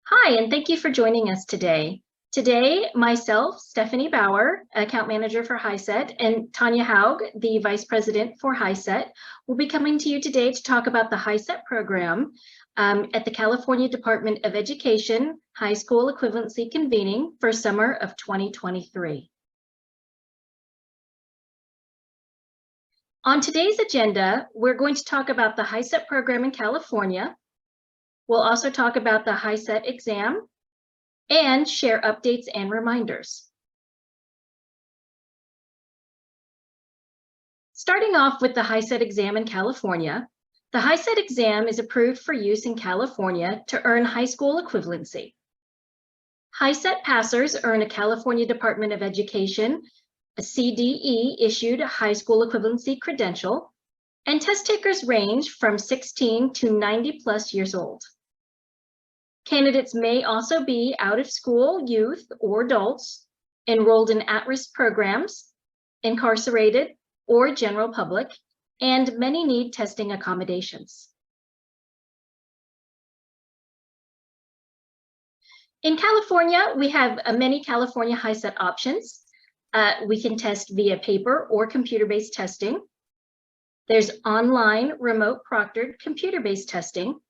Hi, and thank you for joining us today. Today, myself, Stephanie Bauer, Account Manager for HiSET, and Tanya Haug, the Vice President for HiSET, will be coming to you today to talk about the HiSET program at the California Department of Education High School Equivalency Convening for summer of 2023. On today's agenda, we're going to talk about the HiSET program in California. We'll also talk about the HiSET exam and share updates and reminders. Starting off with the HiSET exam in California, the HiSET exam is approved for use in California to earn high school equivalency. HiSET passers earn a California Department of Education, a CDE issued high school equivalency credential, and test takers range from 16 to 90 plus years old. Candidates may also be out-of-school youth or adults, enrolled in at-risk programs, incarcerated, or general public, and many need testing accommodations. In California, we have many California HiSET options. We can test via paper or computer-based testing. There's online, remote proctored computer-based testing.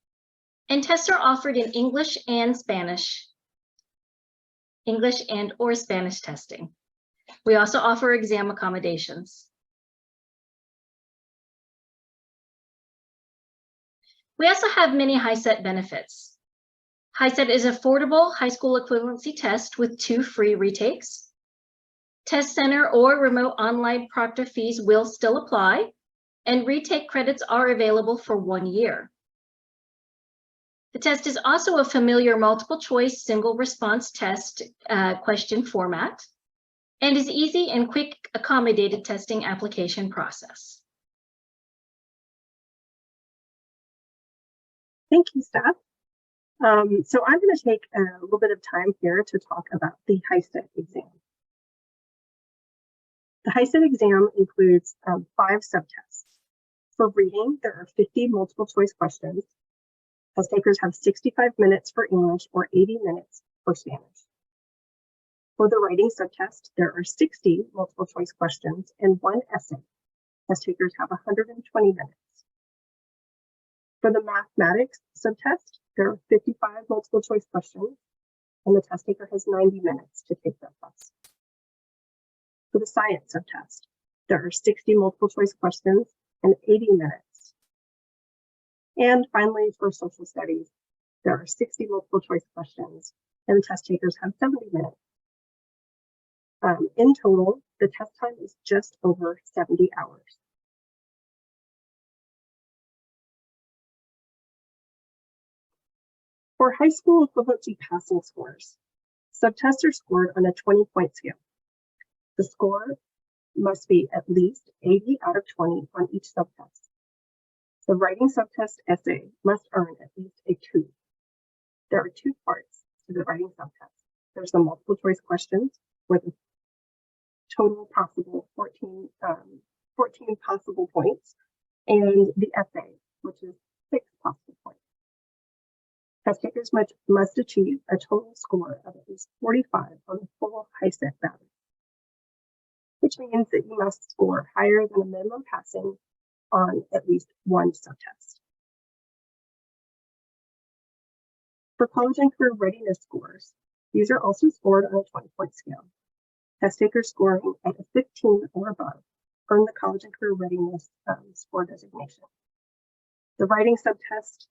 And tests are offered in English and Spanish. English and or Spanish testing. We also offer exam accommodations. We also have many HiSET benefits. HiSET is affordable high school equivalency test with 2 free retakes. Test center or remote online proctor fees will still apply, and retake credits are available for 1 year. The test is also a familiar multiple choice single response test question format and is easy and quick accommodated testing application process. Thank you, Steph. So I'm going to take a little bit of time here to talk about the HiSET exam. The HiSET exam includes 5 subtests. For reading, there are 50 multiple choice questions. Test takers have 65 minutes for English or 80 minutes for Spanish. For the writing subtest, there are 60 multiple choice questions and 1 essay. Test takers have 120 minutes. For the mathematics subtest, there are 55 multiple choice questions, and the test taker has 90 minutes to take that test. For the science subtest, there are 60 multiple choice questions and 80 minutes. And finally, for social studies, there are 60 multiple choice questions, and the test takers have 70 minutes. In total, the test time is just over 70 hours. For high school equivalency passing scores, subtests are scored on a 20-point scale. The score must be at least 80 out of 20 on each subtest. The writing subtest essay must earn at least a 2. There are 2 parts to the writing subtest. There's the multiple choice questions with a total possible 14 possible points, and the essay, which is 6 possible points. Test takers must achieve a total score of at least 45 on the full HiSET battery, which means that you must score higher than a minimum passing on at least 1 subtest. For college and career readiness scores, these are also scored on a 20-point scale. Test takers scoring at a 15 or above earn the college and career readiness score designation. The writing subtest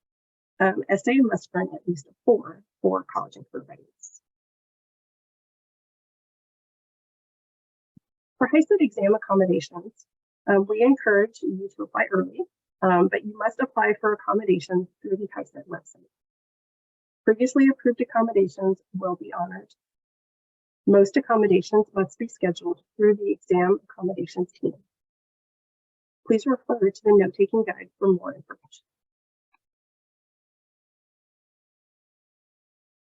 essay must earn at least a 4 for college and career readiness. For HiSET exam accommodations, we encourage you to apply early, but you must apply for accommodations through the HiSET website. Previously approved accommodations will be honored. Most accommodations must be scheduled through the exam accommodations team. Please refer to the note-taking guide for more information.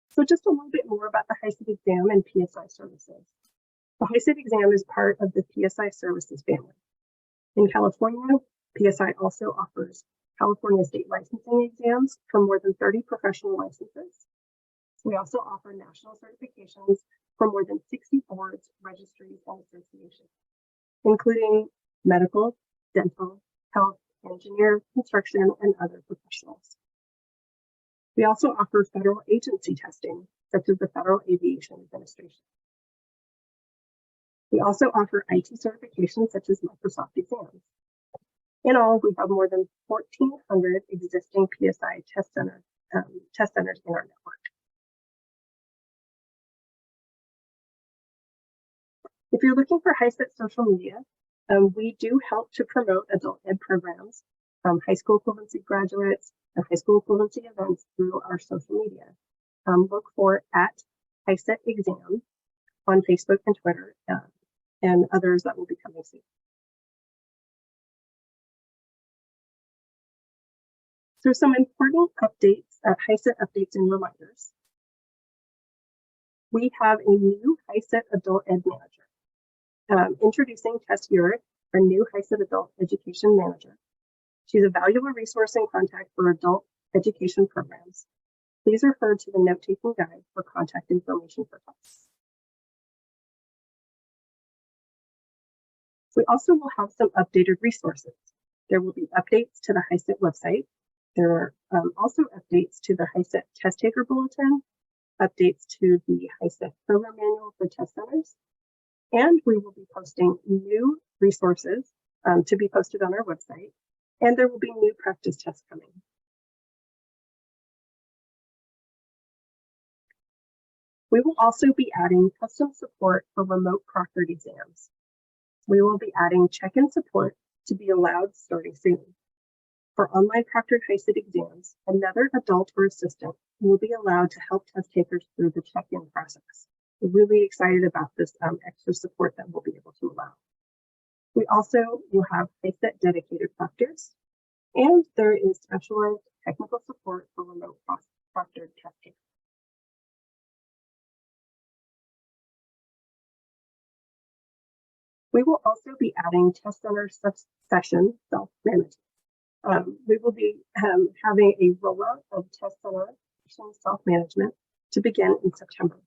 So just a little bit more about the HiSET exam and PSI services. The HiSET exam is part of the PSI services family. In California, PSI also offers California state licensing exams for more than 30 professional licenses, We also offer national certifications for more than 60 boards, registries, and associations, including medical, dental, health, engineer, construction, and other professionals. We also offer federal agency testing, such as the Federal Aviation Administration. We also offer IT certifications, such as Microsoft exams. In all, we have more than 1,400 existing PSI test centers in our network. If you're looking for HiSET social media, we do help to promote adult ed programs from high school equivalency graduates and high school equivalency events through our social media. Look for @HiSET Exam on Facebook and Twitter, and others that will be coming soon. So some important updates, HiSET updates and reminders. We have a new HiSET Adult Ed Manager. Introducing Tess Urick, our new HiSET Adult Education Manager. She's a valuable resource and contact for adult education programs. Please refer to the note-taking guide for contact information for Tess. We also will have some updated resources. There will be updates to the HiSET website. There are also updates to the HiSET Test Taker Bulletin, updates to the HiSET Program Manual for test centers, and we will be posting new resources to be posted on our website, and there will be new practice tests coming. We will also be adding custom support for remote proctored exams. We will be adding check-in support to be allowed starting soon. For online proctored HiSET exams, another adult or assistant will be allowed to help test takers through the check-in process. We're really excited about this extra support that we'll be able to allow. We also will have HiSET dedicated proctors, and there is specialized technical support for remote proctored testing. We will also be adding test center session self-management. We will be having a rollout of test center self-management to begin in September.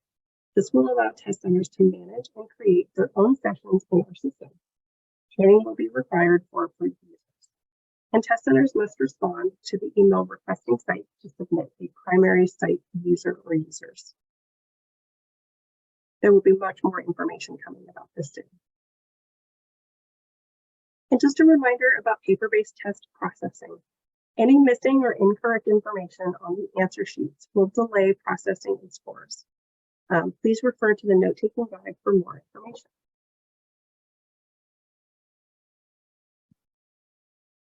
This will allow test centers to manage and create their own sessions in our system. Training will be required for approved users. And test centers must respond to the email requesting sites to submit a primary site user or users. There will be much more information coming about this soon. And just a reminder about paper-based test processing. Any missing or incorrect information on the answer sheets will delay processing and scores. Please refer to the note-taking guide for more information.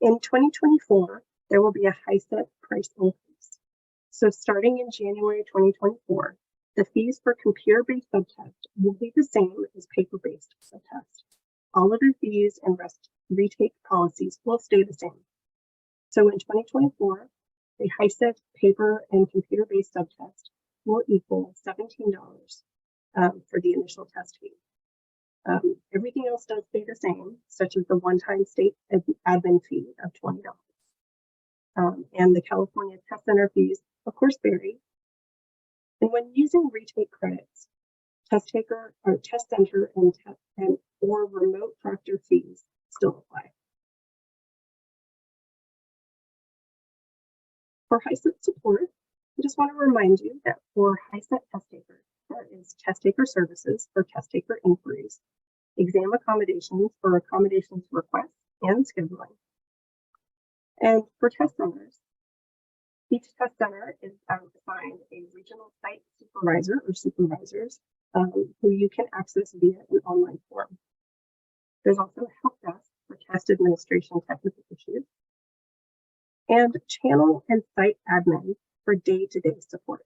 In 2024, there will be a HiSET price increase. So starting in January 2024, the fees for computer-based subtest will be the same as paper-based subtest. All other fees and retake policies will stay the same. So in 2024, the HiSET paper and computer-based subtest will equal $17 for the initial test fee. Everything else does stay the same, such as the one-time state admin fee of $20. And the California Test Center fees, of course, vary. And when using retake credits, test taker or test center and or remote proctor fees still apply. For HiSET support, I just want to remind you that for HiSET test takers, there is test taker services for test taker inquiries, exam accommodations for accommodations requests and scheduling. And for test centers, each test center is assigned a regional site supervisor or supervisors who you can access via an online form. There's also a help desk for test administration technical issues, and channel and site admin for day-to-day support.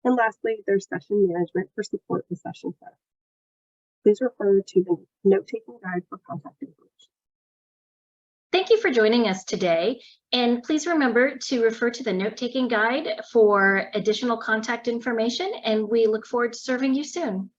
And lastly, there's session management for support with session setup. Please refer to the note-taking guide for contact information. Thank you for joining us today, and please remember to refer to the note-taking guide for additional contact information, and we look forward to serving you soon.